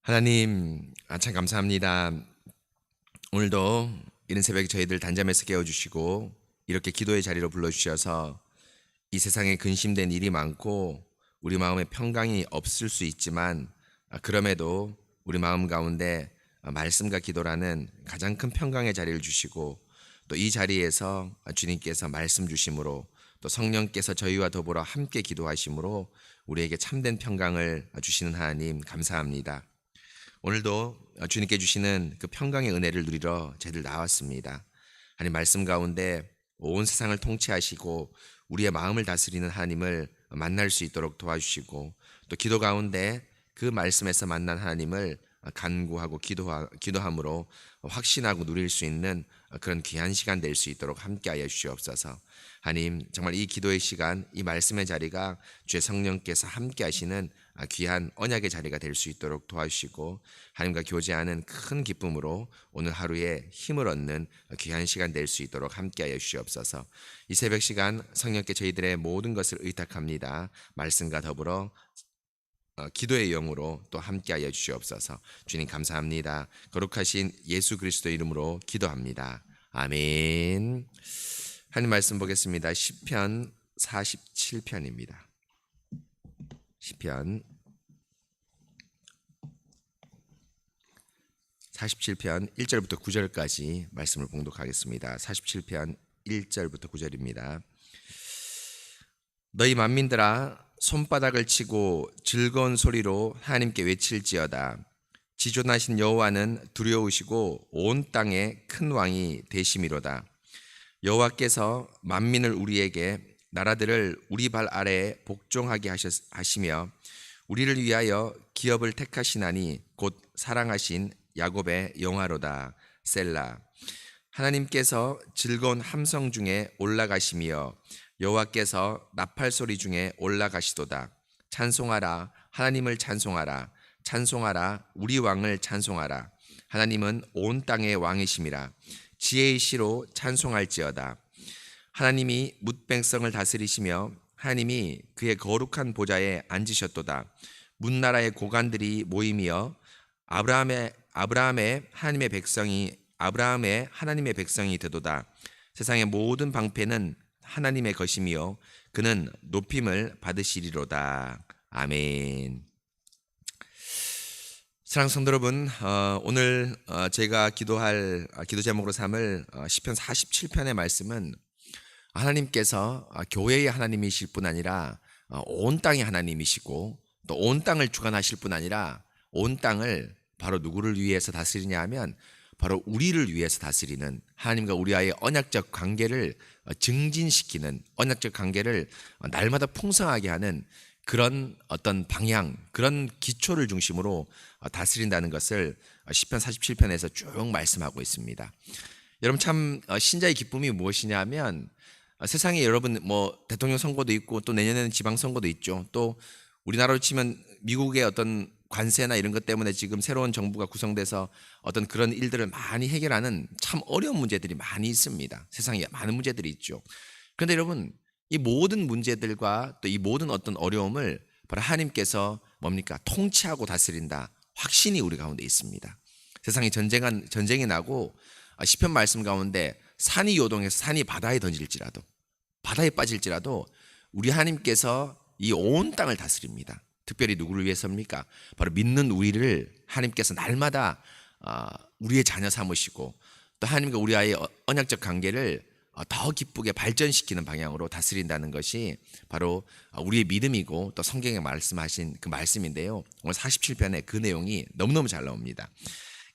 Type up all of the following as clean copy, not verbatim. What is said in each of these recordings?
하나님, 참 감사합니다. 오늘도 이른 새벽에 저희들 단잠에서 깨워주시고 이렇게 기도의 자리로 불러주셔서 이 세상에 근심된 일이 많고 우리 마음에 평강이 없을 수 있지만 그럼에도 우리 마음 가운데 말씀과 기도라는 가장 큰 평강의 자리를 주시고 또 이 자리에서 주님께서 말씀 주심으로 또 성령께서 저희와 더불어 함께 기도하심으로 우리에게 참된 평강을 주시는 하나님 감사합니다. 오늘도 주님께 주시는 그 평강의 은혜를 누리러 저희들 나왔습니다. 하나님 말씀 가운데 온 세상을 통치하시고 우리의 마음을 다스리는 하나님을 만날 수 있도록 도와주시고 또 기도 가운데 그 말씀에서 만난 하나님을 간구하고 기도함으로 확신하고 누릴 수 있는 그런 귀한 시간 될 수 있도록 함께하여 주시옵소서. 하나님, 정말 이 기도의 시간, 이 말씀의 자리가 주의 성령께서 함께하시는 귀한 언약의 자리가 될 수 있도록 도와주시고 하나님과 교제하는 큰 기쁨으로 오늘 하루에 힘을 얻는 귀한 시간 될 수 있도록 함께하여 주시옵소서. 이 새벽 시간 성령께 저희들의 모든 것을 의탁합니다. 말씀과 더불어 기도의 영으로 또 함께하여 주시옵소서. 주님 감사합니다. 거룩하신 예수 그리스도 이름으로 기도합니다. 아멘. 하나님 말씀 보겠습니다. 시편 47편입니다. 시편 47편 1절부터 9절까지 말씀을 봉독하겠습니다. 47편 1절부터 9절입니다. 너희 만민들아 손바닥을 치고 즐거운 소리로 하나님께 외칠지어다. 지존하신 여호와는 두려우시고 온 땅에 큰 왕이 되심이로다. 여호와께서 만민을 우리에게 나라들을 우리 발 아래에 복종하게 하시며 우리를 위하여 기업을 택하시나니 곧 사랑하신 야곱의 영화로다. 셀라. 하나님께서 즐거운 함성 중에 올라가시며 여호와께서 나팔 소리 중에 올라가시도다. 찬송하라, 하나님을 찬송하라. 찬송하라, 우리 왕을 찬송하라. 하나님은 온 땅의 왕이심이라. 지혜의 시로 찬송할지어다. 하나님이 뭇뱅성을 다스리시며 하나님이 그의 거룩한 보좌에 앉으셨도다. 문나라의 고관들이 모임이여 아브라함의 하나님의 백성이 되도다. 세상의 모든 방패는 하나님의 것이며 그는 높임을 받으시리로다. 아멘. 사랑하는 성도 여러분, 오늘 제가 기도할 기도 제목으로 삼을 시편 47편의 말씀은 하나님께서 교회의 하나님이실 뿐 아니라 온 땅의 하나님이시고 또 온 땅을 주관하실 뿐 아니라 온 땅을 바로 누구를 위해서 다스리냐 하면 바로 우리를 위해서 다스리는 하나님과 우리와의 언약적 관계를 증진시키는, 언약적 관계를 날마다 풍성하게 하는 그런 어떤 방향, 그런 기초를 중심으로 다스린다는 것을 시편 47편에서 쭉 말씀하고 있습니다. 여러분 참 신자의 기쁨이 무엇이냐 하면 세상에 여러분 대통령 선거도 있고 또 내년에는 지방 선거도 있죠. 또 우리나라로 치면 미국의 어떤 관세나 이런 것 때문에 지금 새로운 정부가 구성돼서 어떤 그런 일들을 많이 해결하는 참 어려운 문제들이 많이 있습니다. 세상에 많은 문제들이 있죠. 그런데 여러분 이 모든 문제들과 또 이 모든 어떤 어려움을 바로 하나님께서 뭡니까? 통치하고 다스린다. 확신이 우리 가운데 있습니다. 세상에 전쟁이 나고 시편 말씀 가운데 산이 요동해서 산이 바다에 던질지라도 바다에 빠질지라도 우리 하나님께서 이 온 땅을 다스립니다. 특별히 누구를 위해서입니까? 바로 믿는 우리를 하나님께서 날마다 우리의 자녀 삼으시고 또 하나님과 우리와의 언약적 관계를 더 기쁘게 발전시키는 방향으로 다스린다는 것이 바로 우리의 믿음이고 또 성경에 말씀하신 그 말씀인데요. 오늘 47편에 그 내용이 너무너무 잘 나옵니다.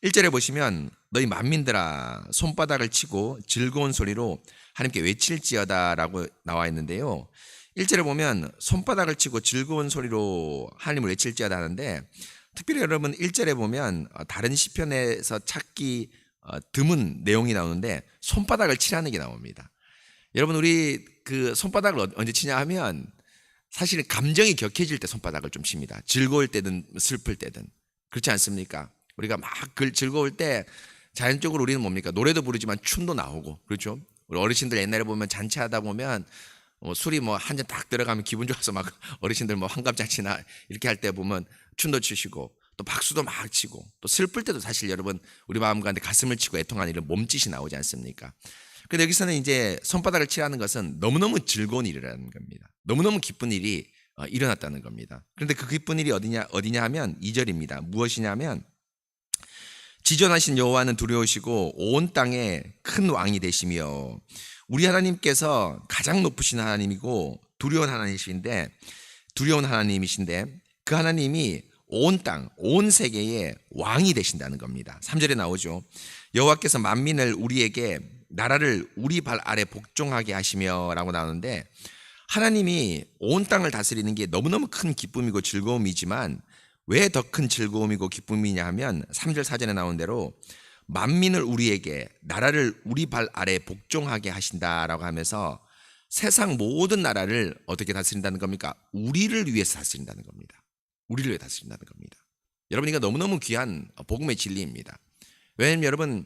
1절에 보시면 너희 만민들아 손바닥을 치고 즐거운 소리로 하나님께 외칠지어다 라고 나와 있는데요. 1절에 보면 손바닥을 치고 즐거운 소리로 하나님을 외칠지어다 하는데 특별히 여러분 1절에 보면 다른 시편에서 찾기 드문 내용이 나오는데 손바닥을 치라는 게 나옵니다. 여러분 우리 그 손바닥을 언제 치냐 하면 사실 감정이 격해질 때 손바닥을 좀 칩니다. 즐거울 때든 슬플 때든 그렇지 않습니까? 우리가 막 즐거울 때 자연적으로 우리는 뭡니까? 노래도 부르지만 춤도 나오고 그렇죠? 우리 어르신들 옛날에 보면 잔치하다 보면 술이 한 잔 딱 들어가면 기분 좋아서 막 어르신들 환갑잔치나 이렇게 할 때 보면 춤도 추시고 또 박수도 막 치고 또 슬플 때도 사실 여러분 우리 마음 가운데 가슴을 치고 애통하는 이런 몸짓이 나오지 않습니까? 근데 여기서는 이제 손바닥을 치라는 것은 너무너무 즐거운 일이라는 겁니다. 너무너무 기쁜 일이 일어났다는 겁니다. 그런데 그 기쁜 일이 어디냐 하면 2절입니다. 무엇이냐면 지존하신 여호와는 두려우시고 온 땅에 큰 왕이 되시며 우리 하나님께서 가장 높으신 하나님이고 두려운 하나님이신데 그 하나님이 온 땅, 온 세계의 왕이 되신다는 겁니다. 3절에 나오죠. 여호와께서 만민을 우리에게 나라를 우리 발 아래 복종하게 하시며 라고 나오는데 하나님이 온 땅을 다스리는 게 너무너무 큰 기쁨이고 즐거움이지만 왜 더 큰 즐거움이고 기쁨이냐 하면 3절 4절에 나온 대로 만민을 우리에게 나라를 우리 발 아래 복종하게 하신다라고 하면서 세상 모든 나라를 어떻게 다스린다는 겁니까? 우리를 위해서 다스린다는 겁니다. 우리를 위해 다스린다는 겁니다. 여러분 이거 너무너무 귀한 복음의 진리입니다. 왜냐하면 여러분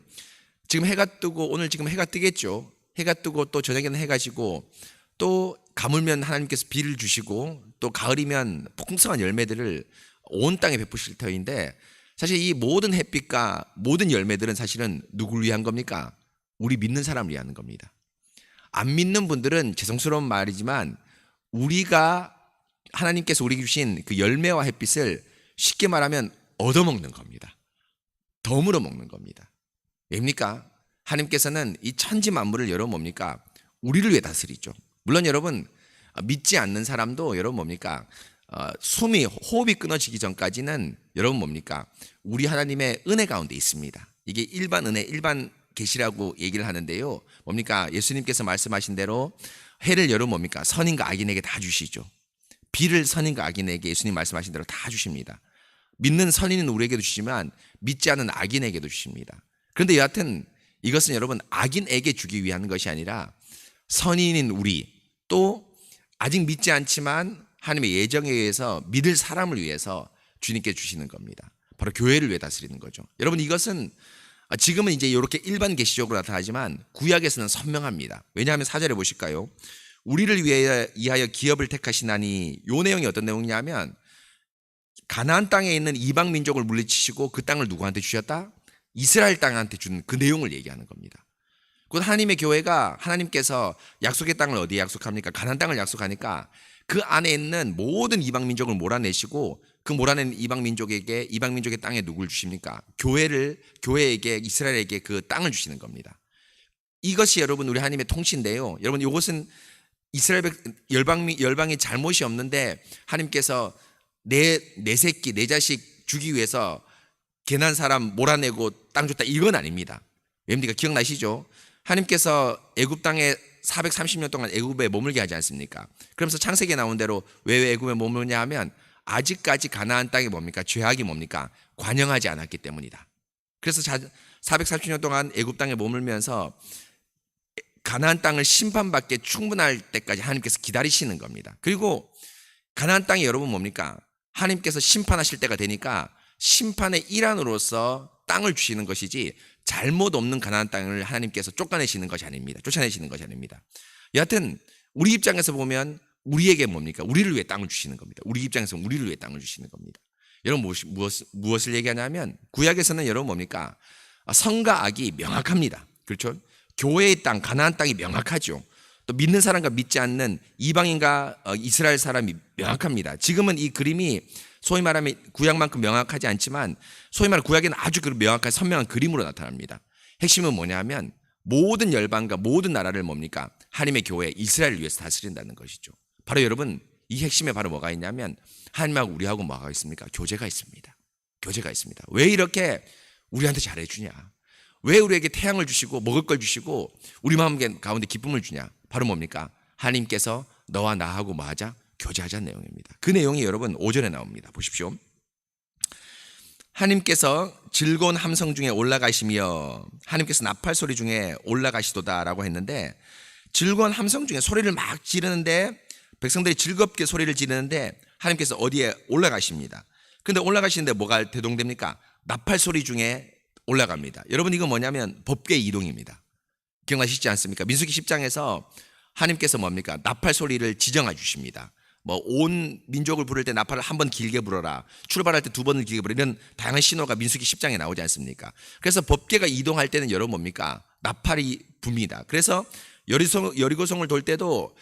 지금 해가 뜨고 오늘 지금 해가 뜨겠죠. 해가 뜨고 또 저녁에는 해가 지고 또 가물면 하나님께서 비를 주시고 또 가을이면 풍성한 열매들을 온 땅에 베푸실 터인데 사실 이 모든 햇빛과 모든 열매들은 사실은 누구를 위한 겁니까? 우리 믿는 사람을 위한 겁니다. 안 믿는 분들은 죄송스러운 말이지만 우리가 하나님께서 우리에게 주신 그 열매와 햇빛을 쉽게 말하면 얻어먹는 겁니다. 덤으로 먹는 겁니다. 왜입니까? 하나님께서는 이 천지 만물을 여러분 뭡니까? 우리를 위해 다스리죠. 물론 여러분 믿지 않는 사람도 여러분 뭡니까? 호흡이 끊어지기 전까지는 여러분 뭡니까? 우리 하나님의 은혜 가운데 있습니다. 이게 일반 은혜, 일반 계시라고 얘기를 하는데요. 뭡니까? 예수님께서 말씀하신 대로 해를 여러분 뭡니까? 선인과 악인에게 다 주시죠. 비를 선인과 악인에게 예수님 말씀하신 대로 다 주십니다. 믿는 선인은 우리에게도 주시지만 믿지 않는 악인에게도 주십니다. 그런데 여하튼 이것은 여러분 악인에게 주기 위한 것이 아니라 선인인 우리 또 아직 믿지 않지만 하나님의 예정에 의해서 믿을 사람을 위해서 주님께 주시는 겁니다. 바로 교회를 위해 다스리는 거죠. 여러분 이것은 지금은 이제 이렇게 일반 계시적으로 나타나지만 구약에서는 선명합니다. 왜냐하면 4절에 보실까요? 우리를 위하여 기업을 택하시나니 요 내용이 어떤 내용이냐면 가나안 땅에 있는 이방 민족을 물리치시고 그 땅을 누구한테 주셨다? 이스라엘 땅한테 준 그 내용을 얘기하는 겁니다. 곧 하나님의 교회가 하나님께서 약속의 땅을 어디에 약속합니까? 가나안 땅을 약속하니까 그 안에 있는 모든 이방 민족을 몰아내시고 그 몰아낸 이방 민족의 땅에 누굴 주십니까? 교회에게 이스라엘에게 그 땅을 주시는 겁니다. 이것이 여러분 우리 하나님의 통치인데요. 여러분 이것은 이스라엘 열방이 잘못이 없는데 하나님께서 내 새끼 내 자식 주기 위해서 개난 사람 몰아내고 땅 줬다 이건 아닙니다. 왜입니까? 기억나시죠? 하나님께서 애굽 땅에 430년 동안 애굽에 머물게 하지 않습니까? 그러면서 창세기에 나온 대로 왜 애굽에 머무르냐 하면 아직까지 가나안 땅이 뭡니까? 죄악이 뭡니까? 관영하지 않았기 때문이다. 그래서 430년 동안 애굽 땅에 머물면서 가나안 땅을 심판받게 충분할 때까지 하나님께서 기다리시는 겁니다. 그리고 가나안 땅이 여러분 뭡니까? 하나님께서 심판하실 때가 되니까 심판의 일환으로서 땅을 주시는 것이지 잘못 없는 가나안 땅을 하나님께서 쫓아내시는 것이 아닙니다. 여하튼 우리 입장에서 보면 우리에게 뭡니까? 우리를 위해 땅을 주시는 겁니다. 우리 입장에서 우리를 위해 땅을 주시는 겁니다. 여러분 무엇을 얘기하냐면 구약에서는 여러분 뭡니까? 선과 악이 명확합니다. 그렇죠? 교회의 땅, 가나안 땅이 명확하죠. 또 믿는 사람과 믿지 않는 이방인과 이스라엘 사람이 명확합니다. 지금은 이 그림이 소위 말하면 구약만큼 명확하지 않지만 소위 말하면 구약에는 아주 명확한 선명한 그림으로 나타납니다. 핵심은 뭐냐면 모든 열방과 모든 나라를 뭡니까? 하나님의 교회 이스라엘을 위해서 다스린다는 것이죠. 바로 여러분 이 핵심에 바로 뭐가 있냐면 하나님하고 우리하고 뭐가 있습니까? 교제가 있습니다. 왜 이렇게 우리한테 잘해주냐? 왜 우리에게 태양을 주시고 먹을 걸 주시고 우리 마음 가운데 기쁨을 주냐? 바로 뭡니까? 하나님께서 너와 나하고 뭐하자? 교제하자는 내용입니다. 그 내용이 여러분 5절에 나옵니다. 보십시오. 하나님께서 즐거운 함성 중에 올라가시며 하나님께서 나팔 소리 중에 올라가시도다라고 했는데 즐거운 함성 중에 소리를 막 지르는데 백성들이 즐겁게 소리를 지르는데 하나님께서 어디에 올라가십니다. 근데 올라가시는데 뭐가 대동됩니까? 나팔 소리 중에 올라갑니다. 여러분 이거 뭐냐면 법궤의 이동입니다. 기억나시지 않습니까? 민수기 10장에서 하나님께서 뭡니까? 나팔 소리를 지정해 주십니다. 뭐 온 민족을 부를 때 나팔을 한 번 길게 불어라. 출발할 때 두 번을 길게 불어라. 이런 다양한 신호가 민수기 10장에 나오지 않습니까? 그래서 법궤가 이동할 때는 여러분 뭡니까? 나팔이 붑니다. 그래서 여리고성을 돌 때도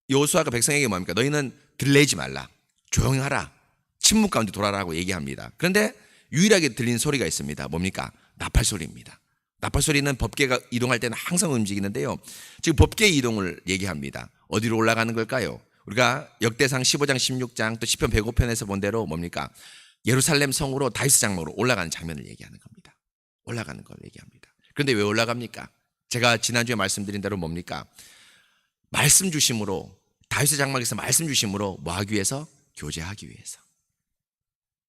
여호수아가 백성에게 뭡니까? 너희는 들레지 말라. 조용히 하라. 침묵 가운데 돌아라고 얘기합니다. 그런데 유일하게 들리는 소리가 있습니다. 뭡니까? 나팔 소리입니다. 나팔 소리는 법궤가 이동할 때는 항상 움직이는데요. 지금 법궤 이동을 얘기합니다. 어디로 올라가는 걸까요? 우리가 역대상 15장, 16장 또 시편 105편에서 본 대로 뭡니까? 예루살렘 성으로 다윗 장막으로 올라가는 장면을 얘기하는 겁니다. 올라가는 걸 얘기합니다. 그런데 왜 올라갑니까? 제가 지난주에 말씀드린 대로 뭡니까? 말씀 주심으로, 다윗의 장막에서 말씀 주심으로 뭐 하기 위해서? 교제하기 위해서.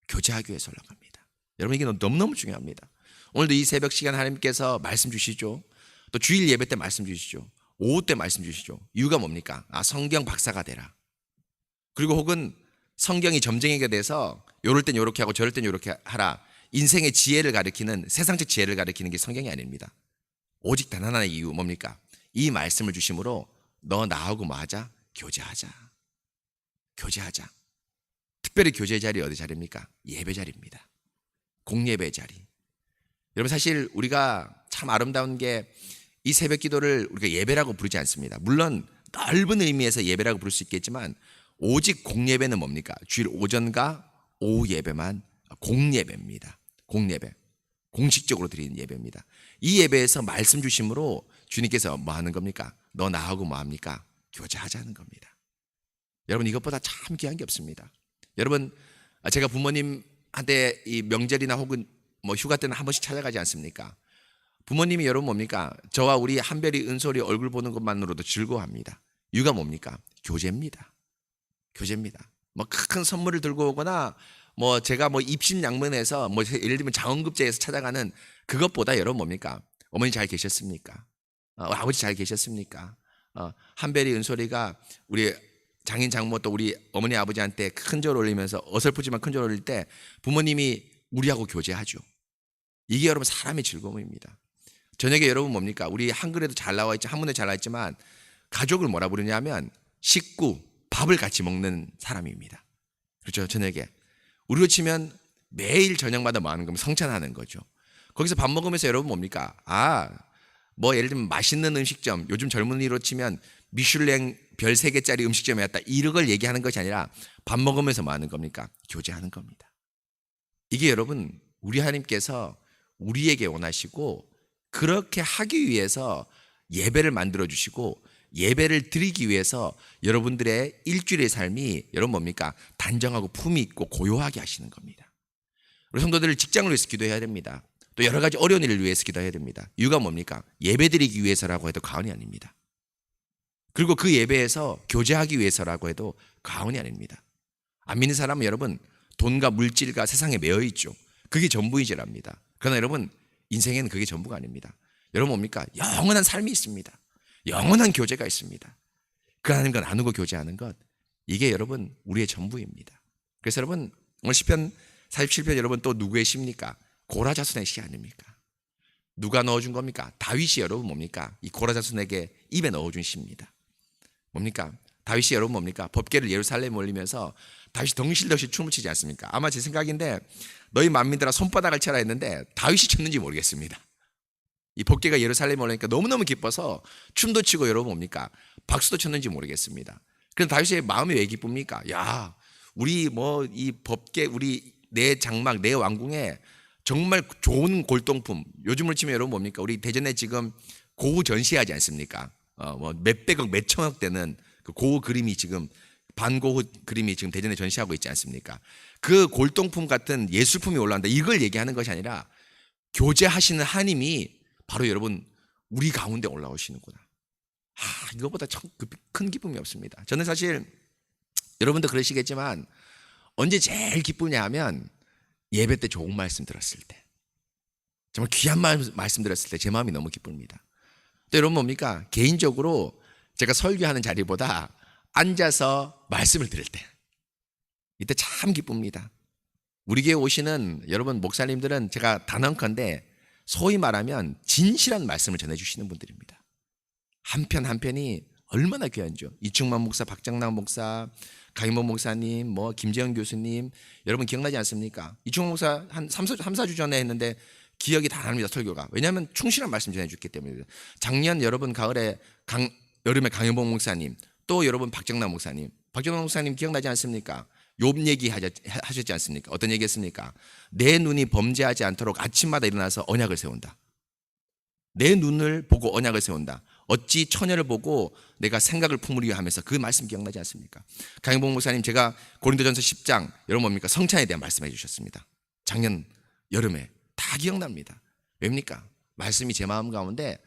교제하기 위해서 올라갑니다. 여러분, 이게 너무너무 중요합니다. 오늘도 이 새벽 시간 하나님께서 말씀 주시죠. 또 주일 예배 때 말씀 주시죠. 오후 때 말씀 주시죠. 이유가 뭡니까? 성경 박사가 되라. 그리고 혹은 성경이 점쟁이가 돼서 요럴 땐 요렇게 하고 저럴 땐 요렇게 하라. 인생의 지혜를 가리키는, 세상적 지혜를 가리키는 게 성경이 아닙니다. 오직 단 하나의 이유 뭡니까? 이 말씀을 주심으로 너 나하고 뭐 하자? 교제하자. 교제하자. 특별히 교제의 자리 어디 자리입니까? 예배 자리입니다. 공예배 자리. 여러분, 사실 우리가 참 아름다운 게 이 새벽 기도를 우리가 예배라고 부르지 않습니다. 물론 넓은 의미에서 예배라고 부를 수 있겠지만 오직 공예배는 뭡니까? 주일 오전과 오후 예배만 공예배입니다. 공예배. 공식적으로 드리는 예배입니다. 이 예배에서 말씀 주심으로 주님께서 뭐 하는 겁니까? 너 나하고 뭐 합니까? 교제하자는 겁니다. 여러분, 이것보다 참 귀한 게 없습니다. 여러분, 제가 부모님한테 이 명절이나 혹은 뭐 휴가 때는 한 번씩 찾아가지 않습니까? 부모님이 여러분 뭡니까? 저와 우리 한별이, 은솔이 얼굴 보는 것만으로도 즐거워합니다. 이유가 뭡니까? 교제입니다. 교제입니다. 뭐 큰 선물을 들고 오거나 뭐 제가 뭐 입신양문해서 뭐 예를 들면 장원급제에서 찾아가는 그것보다 여러분 뭡니까? 어머니 잘 계셨습니까? 아버지 잘 계셨습니까? 한별이, 은솔이가 우리 장인 장모 또 우리 어머니 아버지한테 큰 절 올리면서 어설프지만 큰 절 올릴 때 부모님이 우리하고 교제하죠. 이게 여러분 사람의 즐거움입니다. 저녁에 여러분 뭡니까? 우리 한글에도 잘 나와 있지, 한문에 잘 나와 있지만 가족을 뭐라 부르냐면 식구, 밥을 같이 먹는 사람입니다. 그렇죠? 저녁에 우리로 치면 매일 저녁마다 뭐 하는 거면 성찬하는 거죠. 거기서 밥 먹으면서 여러분 뭡니까? 뭐 예를 들면 맛있는 음식점, 요즘 젊은이로 치면 미슐랭 별 3개짜리 음식점이었다, 이걸 얘기하는 것이 아니라 밥 먹으면서 뭐 하는 겁니까? 교제하는 겁니다. 이게 여러분 우리 하나님께서 우리에게 원하시고 그렇게 하기 위해서 예배를 만들어 주시고 예배를 드리기 위해서 여러분들의 일주일의 삶이 여러분 뭡니까? 단정하고 품위 있고 고요하게 하시는 겁니다. 우리 성도들을 직장을 위해서 기도해야 됩니다. 또 여러 가지 어려운 일을 위해서 기도해야 됩니다. 이유가 뭡니까? 예배 드리기 위해서라고 해도 과언이 아닙니다. 그리고 그 예배에서 교제하기 위해서라고 해도 과언이 아닙니다. 안 믿는 사람은 여러분 돈과 물질과 세상에 매여 있죠. 그게 전부이지랍니다. 그러나 여러분 인생에는 그게 전부가 아닙니다. 여러분 뭡니까? 영원한 삶이 있습니다. 영원한 교제가 있습니다. 그 하나님과 나누고 교제하는 것, 이게 여러분 우리의 전부입니다. 그래서 여러분 오늘 시편 47편 여러분 또 누구의 시입니까? 고라 자손의 시 아닙니까? 누가 넣어준 겁니까? 다윗이 여러분 뭡니까? 이 고라 자손에게 입에 넣어준 시입니다. 뭡니까? 다윗이 여러분 뭡니까? 법궤를 예루살렘에 올리면서 다윗이 덩실덩실 춤을 추지 않습니까? 아마 제 생각인데 너희 만민들아 손바닥을 쳐라 했는데 다윗이 췄는지 모르겠습니다. 이 법궤가 예루살렘에 올리니까 너무너무 기뻐서 춤도 추고 여러분 뭡니까? 박수도 쳤는지 모르겠습니다. 그런데 다윗의 마음이 왜 기쁩니까? 야, 우리 뭐 이 법궤, 우리 내 장막, 내 왕궁에 정말 좋은 골동품, 요즘으로 치면 여러분 뭡니까? 우리 대전에 지금 고흐 전시하지 않습니까? 뭐 몇백억, 몇천억 되는 그 고흐 그림이 지금, 반고흐 그림이 지금 대전에 전시하고 있지 않습니까? 그 골동품 같은 예술품이 올라온다, 이걸 얘기하는 것이 아니라 교제하시는 하나님이 바로 여러분 우리 가운데 올라오시는구나. 이거보다 참 큰 기쁨이 없습니다. 저는 사실 여러분도 그러시겠지만 언제 제일 기쁘냐 하면 예배 때 좋은 말씀 들었을 때, 정말 귀한 말씀 들었을 때 제 마음이 너무 기쁩니다. 또 여러분 뭡니까? 개인적으로 제가 설교하는 자리보다 앉아서 말씀을 들을 때, 이때 참 기쁩니다. 우리 교회 오시는 여러분 목사님들은 제가 단언컨대 소위 말하면 진실한 말씀을 전해주시는 분들입니다. 한 편 한 편이 얼마나 귀한죠. 이충만 목사, 박장남 목사, 강인복 목사님, 뭐 김재현 교수님, 여러분 기억나지 않습니까? 이충호 목사 한 3, 4주 전에 했는데 기억이 다 납니다, 설교가. 왜냐하면 충실한 말씀 전해줬기 때문에. 작년 여러분 가을에 여름에 강인복 목사님, 또 여러분 박정남 목사님 기억나지 않습니까? 욥 얘기 하셨지 않습니까? 어떤 얘기 했습니까? 내 눈이 범죄하지 않도록 아침마다 일어나서 언약을 세운다. 내 눈을 보고 언약을 세운다. 어찌 처녀를 보고 내가 생각을 품으려 하면서, 그 말씀 기억나지 않습니까? 강인복 목사님, 제가 고린도전서 10장 여러분 뭡니까? 성찬에 대한 말씀해 주셨습니다. 작년 여름에 다 기억납니다. 왜입니까? 말씀이 제 마음 가운데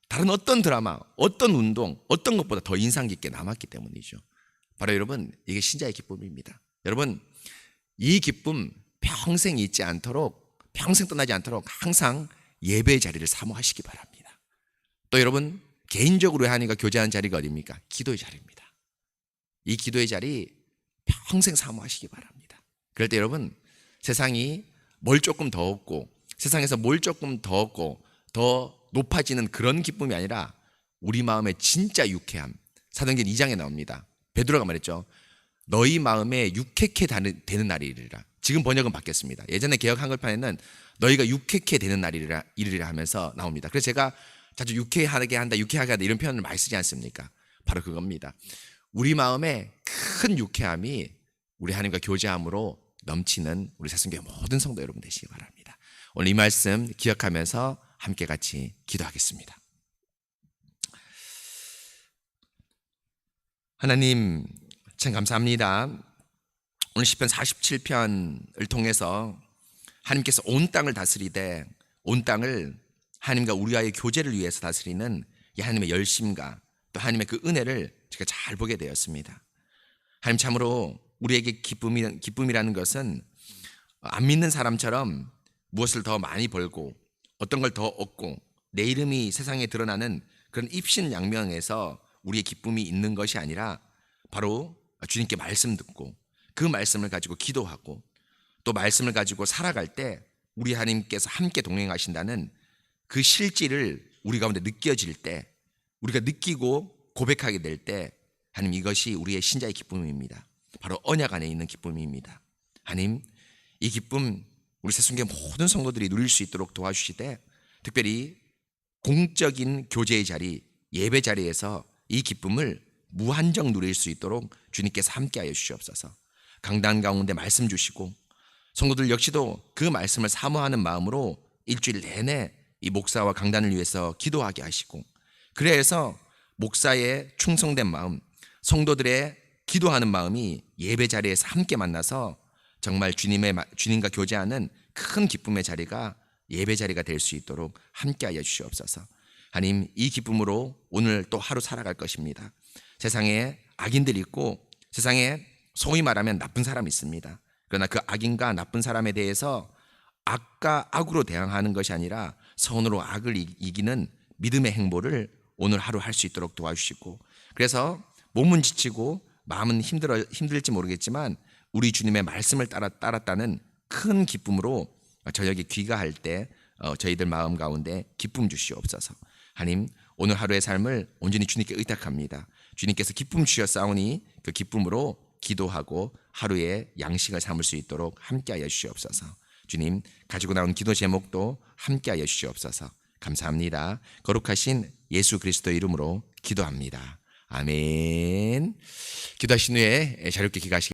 다른 어떤 드라마, 어떤 운동, 어떤 것보다 더 인상 깊게 남았기 때문이죠. 바로 여러분, 이게 신자의 기쁨입니다. 여러분, 이 기쁨 평생 잊지 않도록, 평생 떠나지 않도록 항상 예배의 자리를 사모하시기 바랍니다. 또 여러분, 개인적으로 하나님과 교제하는 자리가 어디입니까? 기도의 자리입니다. 이 기도의 자리 평생 사모하시기 바랍니다. 그럴 때 여러분, 세상이 뭘 조금 더 얻고, 세상에서 뭘 조금 더 얻고 더 높아지는 그런 기쁨이 아니라 우리 마음의 진짜 유쾌함. 사도행전 2장에 나옵니다. 베드로가 말했죠. 너희 마음에 유쾌케 되는 날이 이르리라. 지금 번역은 바뀌었습니다. 예전에 개역 한글판에는 너희가 유쾌케 되는 날이 이르리라 하면서 나옵니다. 그래서 제가 자주 유쾌하게 한다, 유쾌하게 한다 이런 표현을 많이 쓰지 않습니까? 바로 그겁니다. 우리 마음에 큰 유쾌함이 우리 하나님과 교제함으로 넘치는 우리 새순교회 모든 성도 여러분 되시기 바랍니다. 오늘 이 말씀 기억하면서 함께 같이 기도하겠습니다. 하나님 참 감사합니다. 오늘 시편 47편을 통해서 하나님께서 온 땅을 다스리되, 온 땅을 하나님과 우리와의 교제를 위해서 다스리는 이 하나님의 열심과 또 하나님의 그 은혜를 제가 잘 보게 되었습니다. 하나님, 참으로 우리에게 기쁨이라는 것은 안 믿는 사람처럼 무엇을 더 많이 벌고 어떤 걸 더 얻고 내 이름이 세상에 드러나는 그런 입신양명에서 우리의 기쁨이 있는 것이 아니라 바로 주님께 말씀 듣고 그 말씀을 가지고 기도하고 또 말씀을 가지고 살아갈 때 우리 하나님께서 함께 동행하신다는 그 실질을 우리 가운데 느껴질 때, 우리가 느끼고 고백하게 될 때, 하나님, 이것이 우리의 신자의 기쁨입니다. 바로 언약 안에 있는 기쁨입니다. 하나님, 이 기쁨 우리 새순교회 모든 성도들이 누릴 수 있도록 도와주시되, 특별히 공적인 교제의 자리, 예배 자리에서 이 기쁨을 무한정 누릴 수 있도록 주님께서 함께하여 주시옵소서. 강단 가운데 말씀 주시고 성도들 역시도 그 말씀을 사모하는 마음으로 일주일 내내 이 목사와 강단을 위해서 기도하게 하시고, 그래서 목사의 충성된 마음, 성도들의 기도하는 마음이 예배 자리에서 함께 만나서 정말 주님과 교제하는 큰 기쁨의 자리가 예배 자리가 될 수 있도록 함께하여 주시옵소서. 하나님, 이 기쁨으로 오늘 또 하루 살아갈 것입니다. 세상에 악인들이 있고 세상에 소위 말하면 나쁜 사람이 있습니다. 그러나 그 악인과 나쁜 사람에 대해서 악과 악으로 대항하는 것이 아니라 선으로 악을 이기는 믿음의 행보를 오늘 하루 할 수 있도록 도와주시고, 그래서 몸은 지치고 마음은 힘들지 모르겠지만 우리 주님의 말씀을 따랐다는 큰 기쁨으로 저녁에 귀가할 때 저희들 마음 가운데 기쁨 주시옵소서. 하나님, 오늘 하루의 삶을 온전히 주님께 의탁합니다. 주님께서 기쁨 주셨사오니 그 기쁨으로 기도하고 하루의 양식을 삼을 수 있도록 함께하여 주시옵소서. 주님, 가지고 나온 기도 제목도 함께하여 주시옵소서. 감사합니다. 거룩하신 예수 그리스도의 이름으로 기도합니다. 아멘. 기도하신 후에 자유롭게 기가하시기